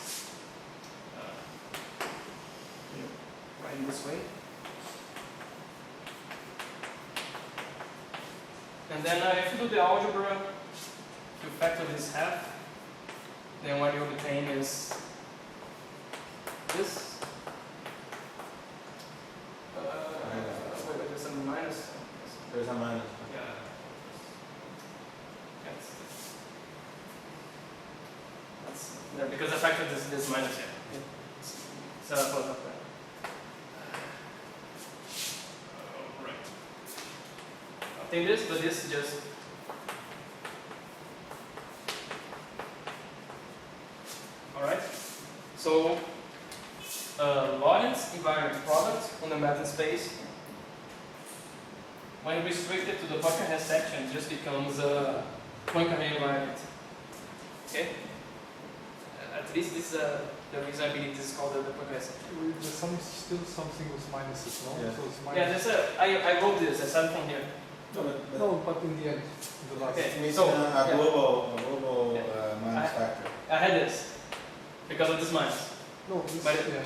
right in this way. And then if you do the algebra, you factor this half, then what you obtain is this. Wait, there's a minus. There's a minus. Yeah. That's there because I factored this minus here. So I put up there. Right. I think this, but this is just. Alright. So Lorentz invariant product on the mapping space, when restricted to the Poincaré section, just becomes a Poincaré invariant. Okay? At least this is the reason I believe this is called the Poincaré section. There's still something with minuses, no? Yeah. So it's Yeah, minus. I wrote this, I started from here. No, but in the end, in the last. Okay. It means So, a global minus I- factor. I had this because of this minus. No, this, But it- yeah.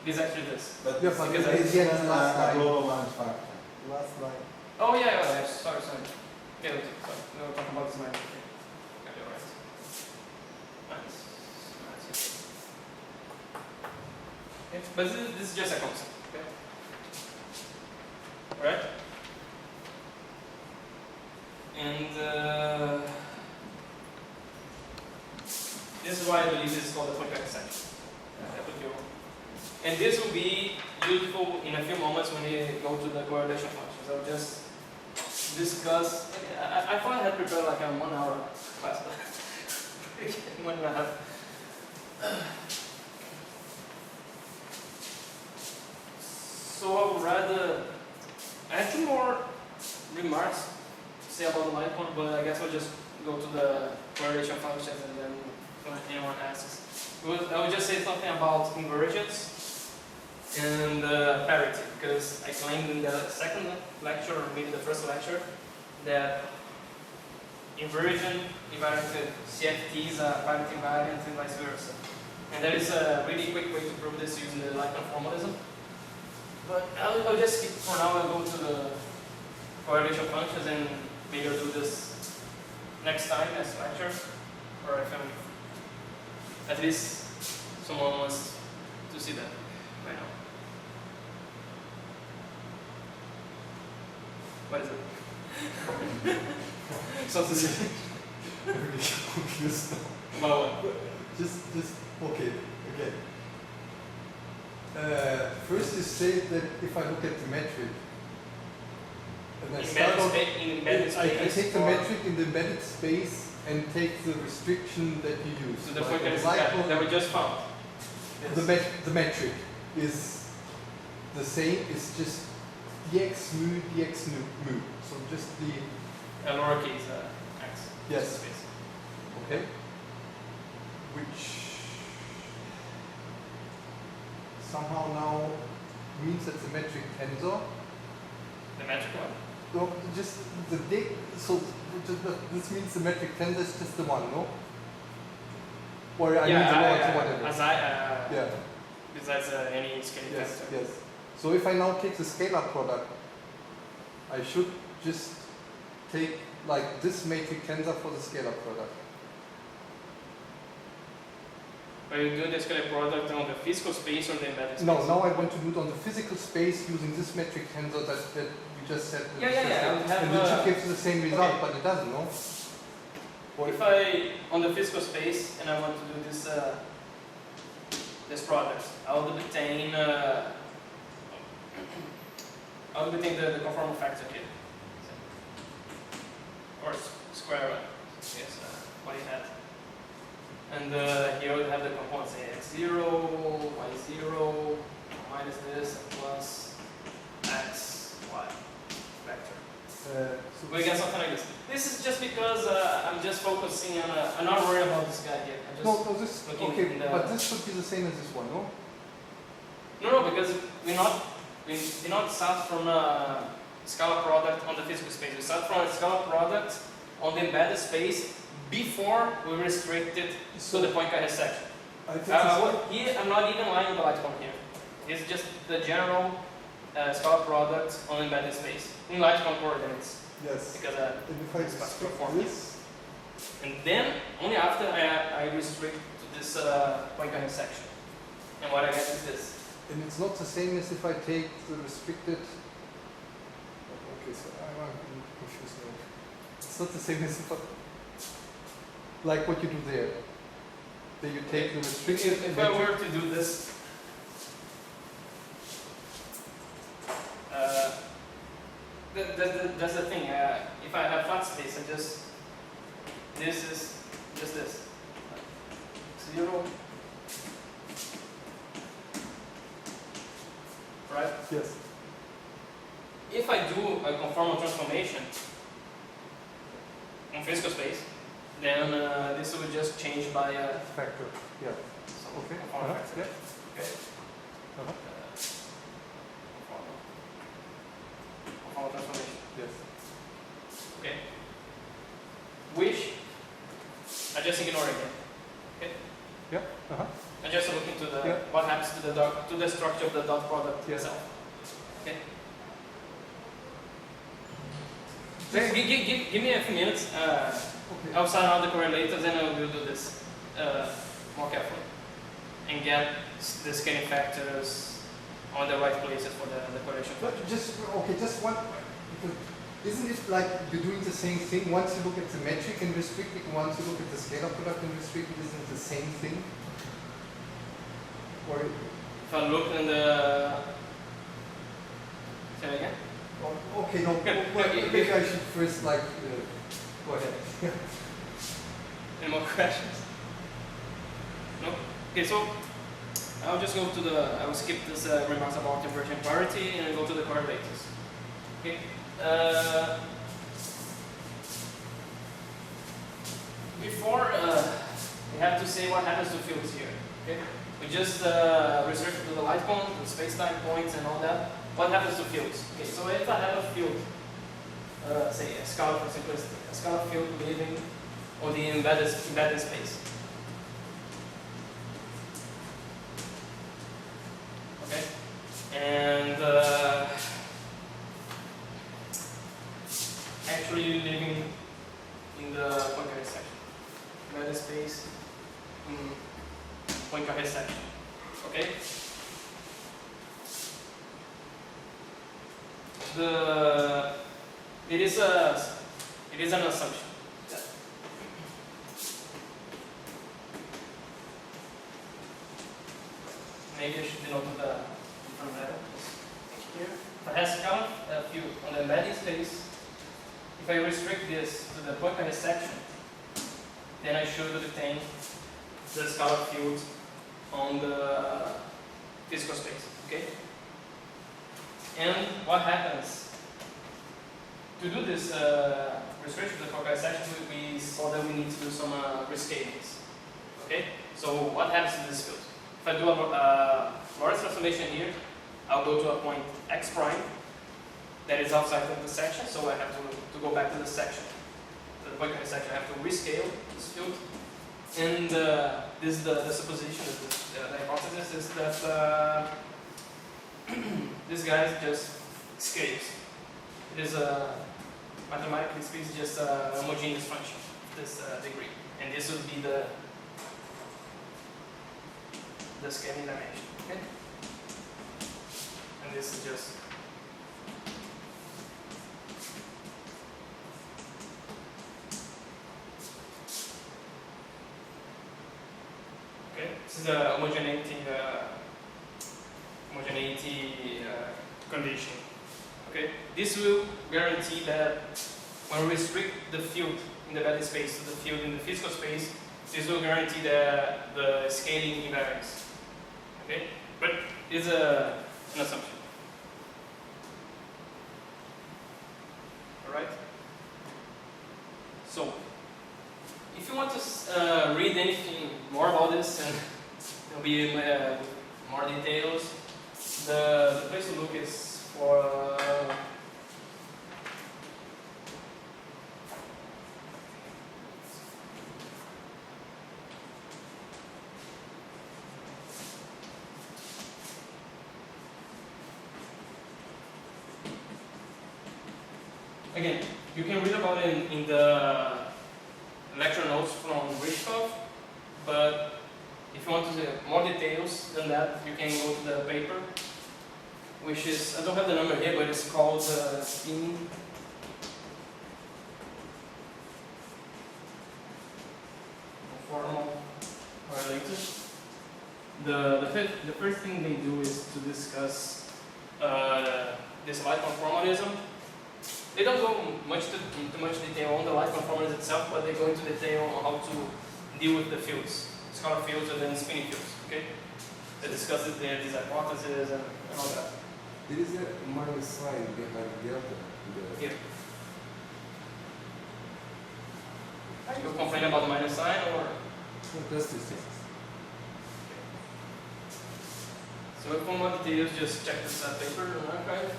This is actually this. But Yeah, this but is because in the end, last a line. global minus factor. Last line. Oh yeah, sorry. Yeah, sorry. We were talking about this minus. Okay. Okay, you're right. Minus, yes. Okay. But this is just a concept. Okay. Alright? And this is why I believe this is called the Poincaré section. And this will be useful in a few moments when we go to the correlation functions. I'll just discuss. I thought I had prepared like a 1 hour class, but 1.5. So I would rather. I have 2 more remarks to say about the line point, but I guess I'll just go to the correlation functions and then if anyone asks. I would just say something about convergence and parity, because I claimed in the second lecture, or maybe the first lecture, that inversion invariant CFT is a parity invariant and vice versa. And there is a really quick way to prove this using the Rychkov formalism. But I'll just skip for now. I'll go to the correlation functions and maybe I'll do this next time, next lecture, or if I'm at least someone wants to see that right now. What is it? Something to say. I'm really confused now. Well, Just, okay, again. First you say that if I look at the metric, and I start out, in embedded I space. take the or- metric in the embedded space and take the restriction that you use. So the Like point the is Rychkov- that we just found. the metric is the same, it's just dx mu. So just the, A lowercase x. Yes. Space. okay, which somehow now means that the metric tensor, The metric one. no, just the dig, so this means the metric tensor is just the one, no? Or I mean the one, whatever. As I, Yeah. besides any scaling Yes, factor. yes. So if I now take the scalar product, I should just take like this matrix tensor for the scalar product. But you do the scalar product on the physical space or the embedded space? No, now I want to do it on the physical space using this metric tensor that we just said. Yeah. I would have, And it should give the same result, okay. but it doesn't, no? Or If I, on the physical space, and I want to do this this product, I will obtain the conformal factor here. Or square root. Yes, what you had. And here we have the components x0, y0, minus this, and plus x, y. We get something like this. This is just because I'm just focusing on. I'm not worried about this guy here. I'm just no, this looking okay, in the, but this should be the same as this one, no? No, because we not start from a Scala product on the physical space. We start from a Scala product on the embedded space before we restrict it to the Poincare section. I think Here, I'm not even lying the Lightcon here. It's just the general Scala product on embedded space in Lightcon coordinates. yes. Because And if I it's much restrict performance. this, and then only after I restrict to this Poincare section. And what I get is this. and it's not the same as if I take the restricted. Okay, so I'm confused now. It's not the same as if I, like what you do there. Then you take the restricted. If I were to do this, that's the thing. If I have flat space, this is just this. 0. Right? Yes. If I do a conformal transformation on physical space, then this will just change by Factor. Yeah. Okay. conformal factor. Yeah. Okay. Uh-huh. Conformal transformation. Yes. Okay. Which I just ignore again. Okay. Yeah. Uh-huh. I just look into the Yeah. what happens to the structure of the dot product Yeah. itself. Okay. Just- Give me a few minutes. Okay. I'll sign out the correlators and I will do this more carefully and get the scaling factors on the right places for the correlation But factor. just one. Because isn't it like you're doing the same thing? Once you look at the metric and restricted, once you look at the scalar product and restricted, isn't it the same thing? Or If I look in the say it again. okay, no. Maybe I should first like go ahead. Any more questions? No? Okay, so I'll just go to I will skip this remarks about inversion parity and go to the correlators. Okay. Before we have to say what happens to fields here. Okay. We just restricted to the light cone, to space-time points and all that. What happens to fields? Okay, so if I have a field, say a scalar for simplicity, a scalar field living on the embedded space. Okay, and actually living in the Poincare section, embedded space in Poincare section. Okay. It is an assumption. Maybe I should denote the different letter here. If I have scalar field on the embedding space, if I restrict this to the Poincare section, then I should obtain the scalar field on the physical space. Okay? And what happens? To do this restriction to the Poincare section, we saw that we need to do some rescalings. Okay? So what happens to this field? If I do a Lorentz transformation here, I'll go to a point x prime that is outside of the section, so I have to go back to the section. The Poincare section, I have to rescale this field. And this is the supposition, the hypothesis is that this guy just scales. It is mathematically speaking just a homogeneous function, this degree. And this would be the scaling dimension. Okay? And this is just okay. This is a homogeneity condition. Okay. This will guarantee that when we restrict the field in the embedded space to the field in the physical space, this will guarantee the scaling invariance. Okay, but it's an assumption. Alright? So, if you want to read anything more about this, and there'll be more details, the place to look is for again, you can read about it in the lecture notes from Rychkov, but if you want to see more details than that, you can go to the paper, which is, I don't have the number here, but it's called Spin. Formal related. The first thing they do is to discuss this light conformalism. They don't go into much detail on the light conformalism itself, but they go into detail on how to deal with the fields, scalar fields and then spinning fields. Okay, they discuss these hypotheses and all that. There is a minus sign behind delta. Here. You complain about the minus sign, or That's the thing. so if you want details, just check this paper on archive.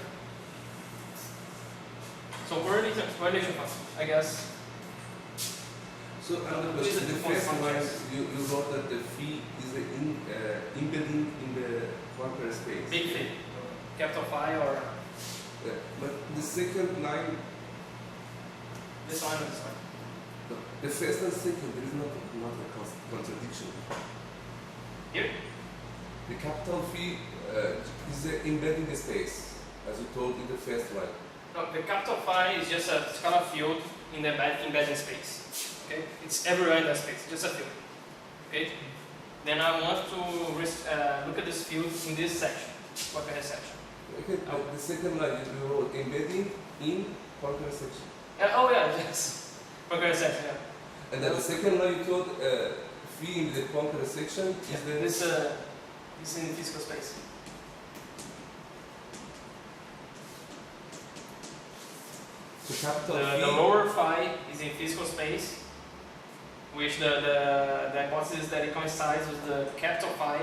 So correlation function, I guess. So the first line, you wrote that the phi is embedding in the Poincare space. Big phi, capital phi, or But the second line, this line or this line. the first and second, there is not a contradiction. Here? The capital phi is embedding the space, as you told in the first line. No, the capital phi is just a scalar field in the embedding space. Okay, it's everywhere in that space, just a field. Okay, then I want to look at this field in this section, Poincare section. Okay, the second line you wrote embedding in Poincare section. Oh yeah, yes, Poincare section. Yeah. And then the second line you told phi in the Poincare section is the This in the physical space. so capital The phi. lower phi is in physical space, which the hypothesis that it coincides with the capital phi,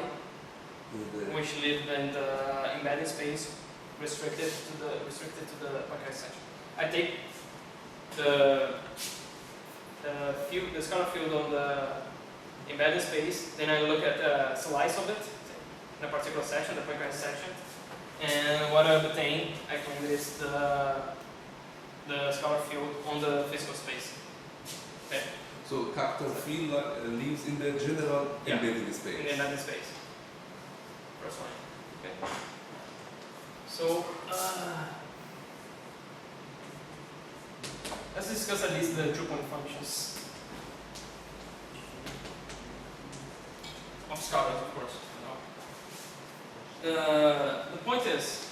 which live in the embedding space, restricted to the Poincare section. I take the scalar field on the embedding space, then I look at a slice of it in a particular section, the Poincare section, and what I obtain, I claim is the scalar field on the physical space. Okay. So capital phi lives in the general Yeah. embedding space. In the embedding space. First line. Okay. So let's discuss at least the 2-point functions of scalars, of course. The point is,